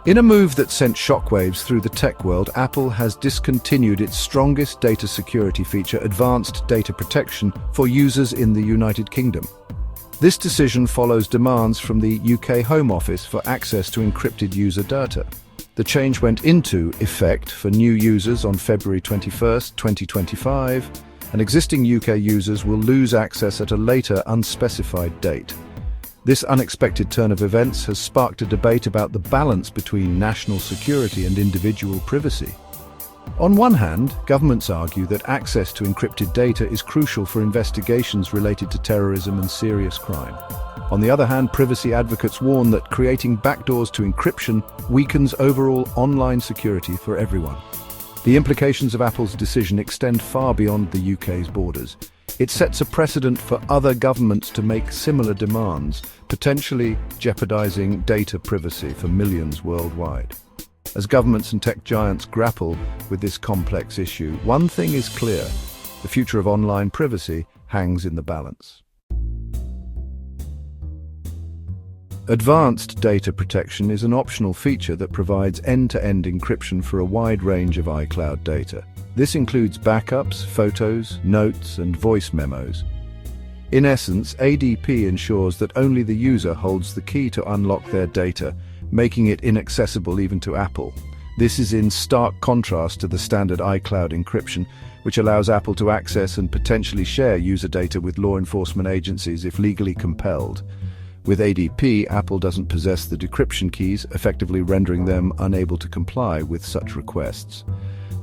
In a move that sent shockwaves through the tech world, Apple has discontinued its strongest data security feature, advanced data protection, for users in the United Kingdom. This decision follows demands from the UK Home Office for access to encrypted user data. The change went into effect for new users on February 21, 2025, and existing UK users will lose access at a later unspecified date. This unexpected turn of events has sparked a debate about the balance between national security and individual privacy. On one hand, governments argue that access to encrypted data is crucial for investigations related to terrorism and serious crime. On the other hand, privacy advocates warn that creating backdoors to encryption weakens overall online security for everyone. The implications of Apple's decision extend far beyond the UK's borders. It sets a precedent for other governments to make similar demands, potentially jeopardizing data privacy for millions worldwide. As governments and tech giants grapple with this complex issue, one thing is clear: the future of online privacy hangs in the balance. Advanced data protection is an optional feature that provides end-to-end encryption for a wide range of iCloud data. This includes backups, photos, notes, and voice memos. In essence, ADP ensures that only the user holds the key to unlock their data, making it inaccessible even to Apple. This is in stark contrast to the standard iCloud encryption, which allows Apple to access and potentially share user data with law enforcement agencies if legally compelled. With ADP, Apple doesn't possess the decryption keys, effectively rendering them unable to comply with such requests.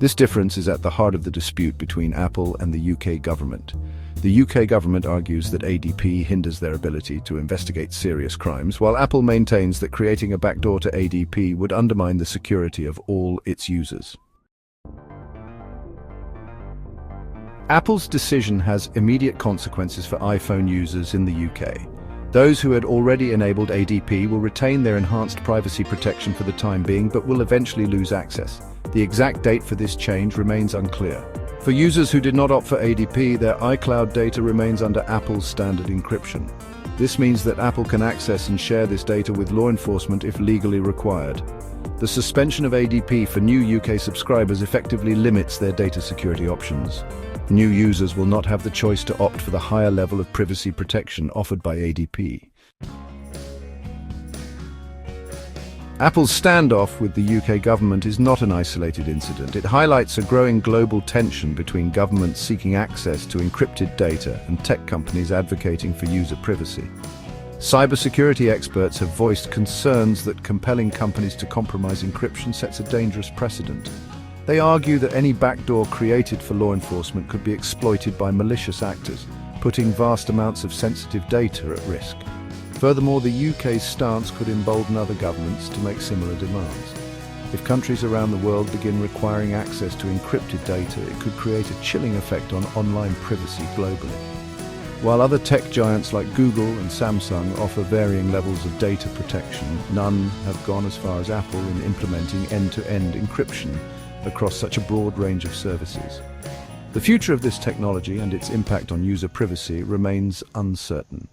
This difference is at the heart of the dispute between Apple and the UK government. The UK government argues that ADP hinders their ability to investigate serious crimes, while Apple maintains that creating a backdoor to ADP would undermine the security of all its users. Apple's decision has immediate consequences for iPhone users in the UK. Those who had already enabled ADP will retain their enhanced privacy protection for the time being, but will eventually lose access. The exact date for this change remains unclear. For users who did not opt for ADP, their iCloud data remains under Apple's standard encryption. This means that Apple can access and share this data with law enforcement if legally required. The suspension of ADP for new UK subscribers effectively limits their data security options. New users will not have the choice to opt for the higher level of privacy protection offered by ADP. Apple's standoff with the UK government is not an isolated incident. It highlights a growing global tension between governments seeking access to encrypted data and tech companies advocating for user privacy. Cybersecurity experts have voiced concerns that compelling companies to compromise encryption sets a dangerous precedent. They argue that any backdoor created for law enforcement could be exploited by malicious actors, putting vast amounts of sensitive data at risk. Furthermore, the UK's stance could embolden other governments to make similar demands. If countries around the world begin requiring access to encrypted data, it could create a chilling effect on online privacy globally. While other tech giants like Google and Samsung offer varying levels of data protection, none have gone as far as Apple in implementing end-to-end encryption across such a broad range of services. The future of this technology and its impact on user privacy remains uncertain.